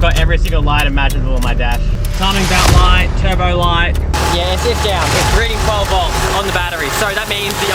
got every single light imaginable on my dash. Timing belt light, turbo light. Yeah, it's down. It's reading 12 volts on the battery. So that means the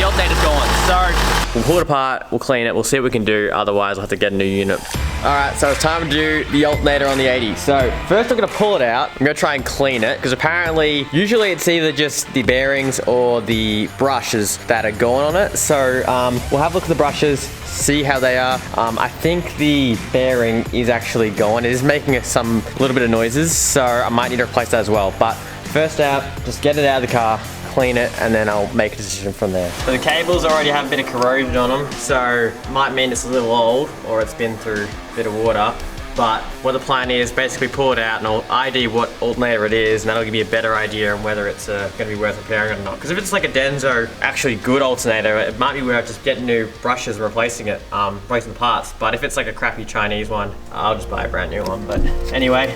alternator's gone. So we'll pull it apart, we'll clean it, we'll see what we can do. Otherwise, we'll have to get a new unit. All right, so it's time to do the alternator on the 80. So first I'm gonna pull it out. I'm gonna try and clean it because apparently, usually it's either just the bearings or the brushes that are going on it. So we'll have a look at the brushes, see how they are. I think the bearing is actually gone. It is making some little bit of noises, so I might need to replace that as well. But first out, just get it out of the car, clean it, and then I'll make a decision from there. So the cables already have a bit of corrosion on them, so might mean it's a little old or it's been through a bit of water. But what the plan is, basically pull it out and I'll ID what alternator it is, and that'll give me a better idea on whether it's going to be worth repairing or not. Because if it's like a Denso, actually good alternator, it might be worth just getting new brushes and replacing it, replacing the parts. But if it's like a crappy Chinese one, I'll just buy a brand new one. But anyway,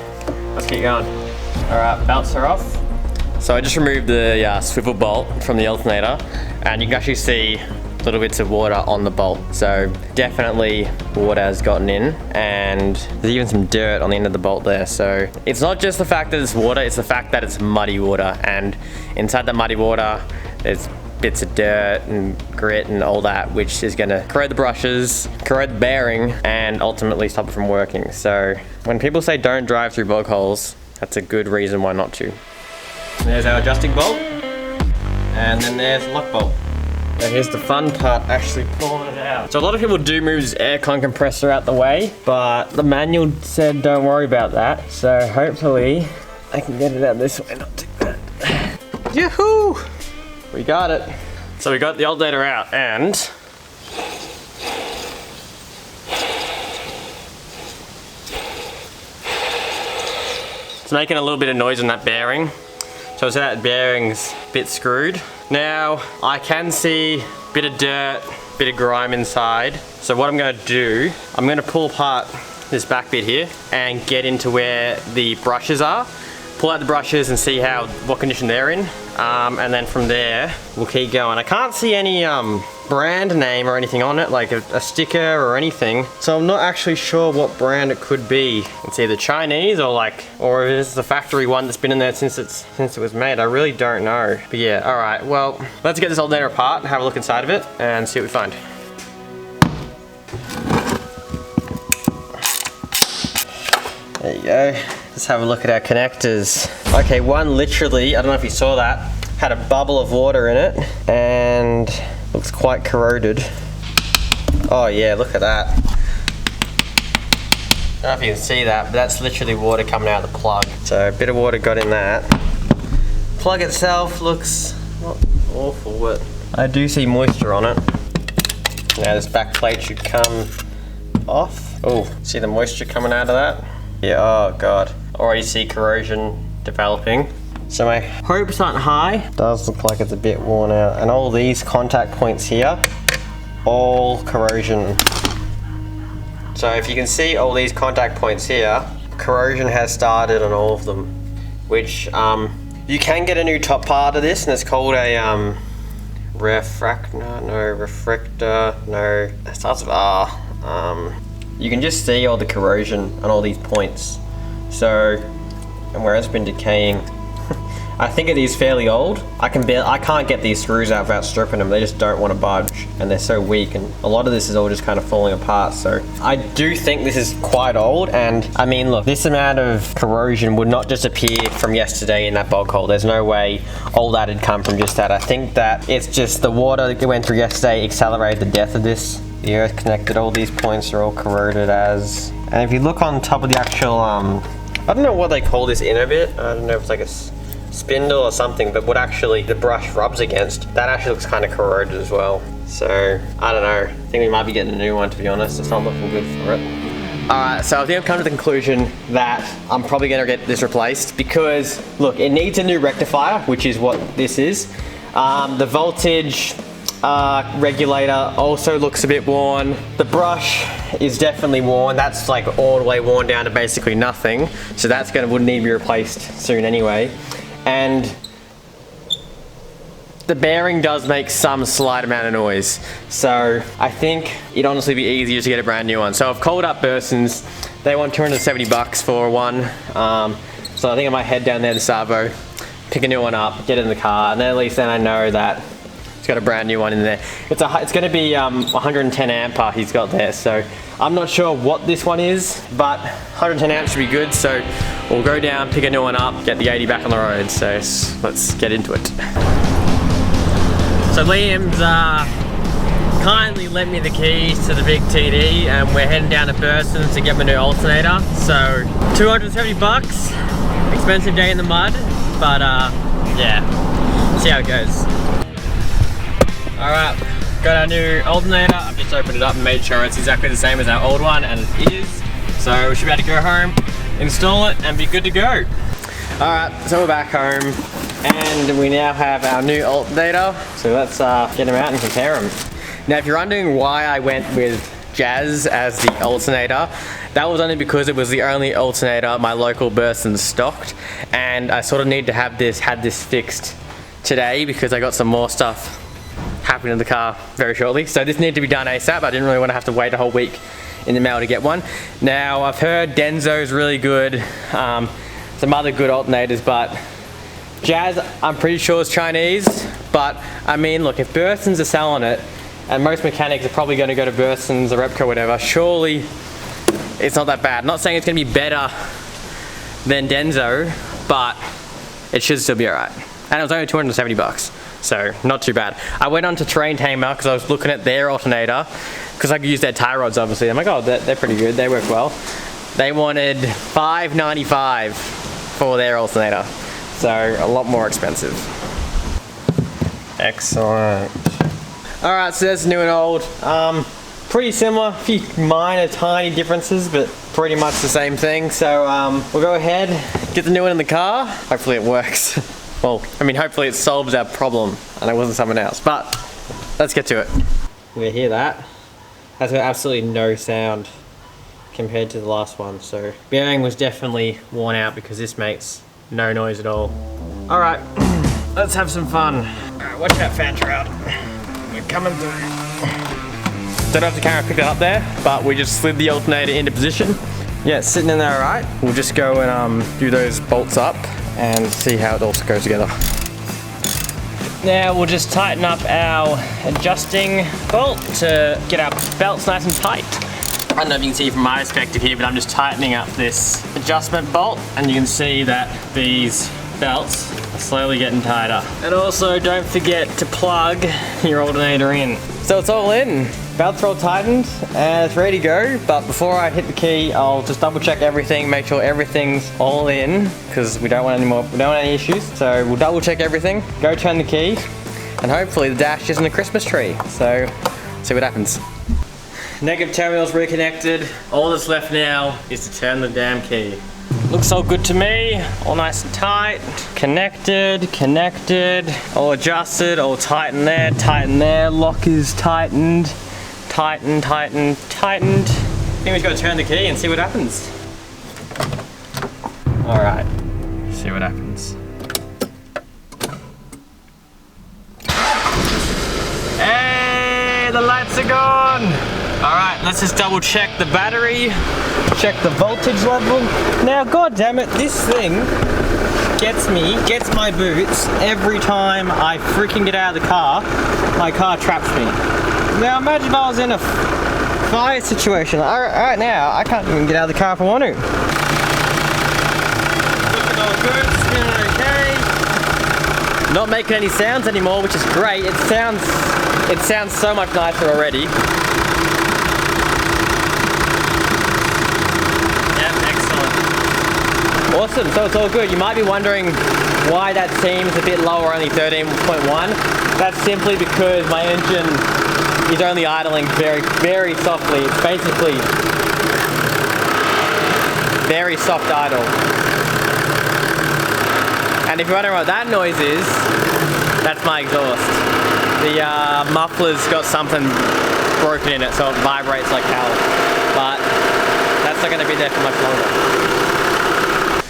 let's keep going. All right, belts are off. So I just removed the swivel bolt from the alternator, and you can actually see little bits of water on the bolt. So definitely water has gotten in, and there's even some dirt on the end of the bolt there. So it's not just the fact that it's water, it's the fact that it's muddy water, and inside that muddy water there's bits of dirt and grit and all that, which is gonna corrode the brushes, corrode the bearing, and ultimately stop it from working. So when people say don't drive through bogholes, that's a good reason why not to. There's our adjusting bolt, and then there's the lock bolt. And here's the fun part, actually pulling it out. So a lot of people do move this aircon compressor out the way, but the manual said don't worry about that. So hopefully I can get it out this way, not too bad. Yahoo! We got it. So we got the alternator out, and it's making a little bit of noise on that bearing. So it's that bearing's a bit screwed. Now, I can see a bit of dirt, bit of grime inside. So what I'm gonna do, I'm gonna pull apart this back bit here and get into where the brushes are. Pull out the brushes and see what condition they're in. And then from there, we'll keep going. I can't see any brand name or anything on it, like a sticker or anything. So I'm not actually sure what brand it could be. It's either Chinese or if it's the factory one that's been in there since it was made. I really don't know. But yeah, all right. Well, let's get this alternator apart and have a look inside of it and see what we find. There you go. Let's have a look at our connectors. Okay, one literally, I don't know if you saw that, had a bubble of water in it and looks quite corroded. Oh yeah, look at that. I don't know if you can see that, but that's literally water coming out of the plug. So a bit of water got in that. Plug itself looks not awful, but I do see moisture on it. Now this back plate should come off. Oh, see the moisture coming out of that? Yeah, oh God. Already see corrosion developing. So my hopes aren't high. Does look like it's a bit worn out. And all these contact points here, all corrosion. So if you can see all these contact points here, corrosion has started on all of them. Which, you can get a new top part of this, and it's called a refractor, it starts with R. You can just see all the corrosion on all these points. So, and where it's been decaying. I think it is fairly old. I can't get these screws out without stripping them. They just don't want to budge, and they're so weak, and a lot of this is all just kind of falling apart. So I do think this is quite old, and I mean, look, this amount of corrosion would not just appear from yesterday in that bog hole. There's no way all that had come from just that. I think that it's just the water that went through yesterday accelerated the death of this. The earth connected, all these points are all corroded as. And if you look on top of the actual, I don't know what they call this inner bit. I don't know if it's like a spindle or something, but what actually the brush rubs against, that actually looks kind of corroded as well. So, I don't know. I think we might be getting a new one, to be honest. It's not looking good for it. Alright, so I think I've come to the conclusion that I'm probably going to get this replaced because, look, it needs a new rectifier, which is what this is. The voltage regulator also looks a bit worn. The brush is definitely worn. That's like all the way worn down to basically nothing. So would need to be replaced soon anyway. And the bearing does make some slight amount of noise. So I think it'd honestly be easier to get a brand new one. So I've called up Bursons. They want 270 bucks for one. So I think I might head down there to Arvos, pick a new one up, get it in the car, and then at least then I know that it's got a brand new one in there. It's going to be 110 ampere he's got there, so I'm not sure what this one is, but 110 amps should be good. So we'll go down, pick a new one up, get the 80 back on the road. So let's get into it. So Liam's kindly lent me the keys to the big TD, and we're heading down to Bursons to get my new alternator. So 270 bucks, expensive day in the mud, but yeah, see how it goes. Alright, got our new alternator. I've just opened it up and made sure it's exactly the same as our old one, and it is. So we should be able to go home, install it, and be good to go. Alright, so we're back home, and we now have our new alternator. So let's get them out and compare them. Now, if you're wondering why I went with Jazz as the alternator, that was only because it was the only alternator my local Bursons stocked, and I sort of need to have had this fixed today because I got some more stuff happening in the car very shortly. So this needed to be done ASAP. I didn't really want to have to wait a whole week in the mail to get one. Now, I've heard Denso's really good, some other good alternators, but Jazz, I'm pretty sure is Chinese. But I mean, look, if Bursons are selling it, and most mechanics are probably going to go to Bursons or Repco, whatever, surely it's not that bad. I'm not saying it's going to be better than Denso, but it should still be alright. And it was only 270 bucks. So not too bad. I went on to Train Tamer because I was looking at their alternator because I could use their tie rods, obviously. I'm like, oh, they're pretty good. They work well. They wanted $595 for their alternator, so a lot more expensive. Excellent. All right, so there's new and old. Pretty similar. A few minor, tiny differences, but pretty much the same thing. So we'll go ahead, get the new one in the car. Hopefully it works. Well, I mean, hopefully it solves our problem and it wasn't someone else, but let's get to it. We hear that. That's got absolutely no sound compared to the last one. So bearing was definitely worn out because this makes no noise at all. All right, let's have some fun. All right, watch that fan shroud. We're coming through. Don't have the camera pick it up there, but we just slid the alternator into position. Yeah, it's sitting in there all right. We'll just go and do those bolts up and see how it all goes together. Now we'll just tighten up our adjusting bolt to get our belts nice and tight. I don't know if you can see from my perspective here, but I'm just tightening up this adjustment bolt, and you can see that these belts are slowly getting tighter. And also don't forget to plug your alternator in. So it's all in. Belts are all tightened and it's ready to go, but before I hit the key, I'll just double check everything, make sure everything's all in, because we don't want any issues. So we'll double check everything, go turn the key, and hopefully the dash isn't a Christmas tree. So see what happens. Negative terminal's reconnected. All that's left now is to turn the damn key. Looks all good to me, all nice and tight. Connected, all adjusted, all tightened there, lock is tightened. Tightened. I think we've got to turn the key and see what happens. All right, see what happens. Hey, the lights are gone. All right, let's just double check the battery, check the voltage level. Now, god damn it, this thing gets my boots every time I freaking get out of the car. My car traps me. Now imagine if I was in a fire situation. Right now, I can't even get out of the car if I want to. Looking all good, spinning okay. Not making any sounds anymore, which is great. It sounds so much nicer already. Yep, excellent. Awesome, so it's all good. You might be wondering why that seems a bit lower, only 13.1. That's simply because my engine is only idling very, very softly. It's basically very soft idle. And if you're wondering what that noise is, that's my exhaust. The muffler's got something broken in it, so it vibrates like hell. But that's not going to be there for much longer.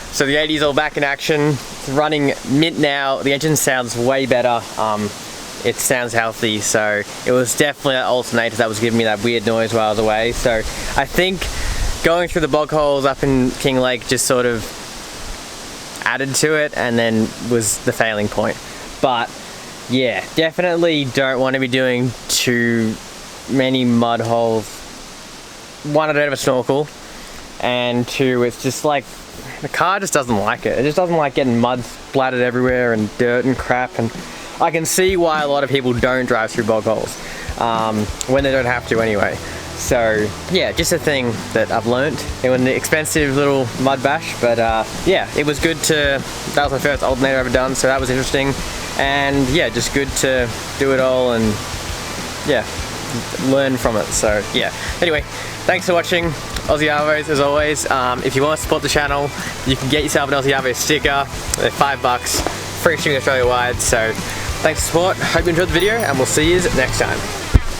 So the 80's all back in action. It's running mint now. The engine sounds way better. it sounds healthy. So it was definitely that alternator that was giving me that weird noise while I was away. So I think going through the Bogholes up in King Lake just sort of added to it, and then was the failing point. But yeah, definitely don't want to be doing too many mud holes. One, I don't have a snorkel, and two, it's just like the car just doesn't like it. It just doesn't like getting mud splattered everywhere and dirt and crap, and I can see why a lot of people don't drive through Bogholes when they don't have to anyway. So yeah, just a thing that I've learnt. It was an expensive little mud bash, but yeah, it was good to, that was my first alternator I've ever done, so that was interesting. And yeah, just good to do it all and yeah, learn from it. So yeah, anyway, thanks for watching. Aussie Arvos as always. If you want to support the channel, you can get yourself an Aussie Arvos sticker. They're $5, free shipping Australia wide. So thanks for support, hope you enjoyed the video, and we'll see you next time.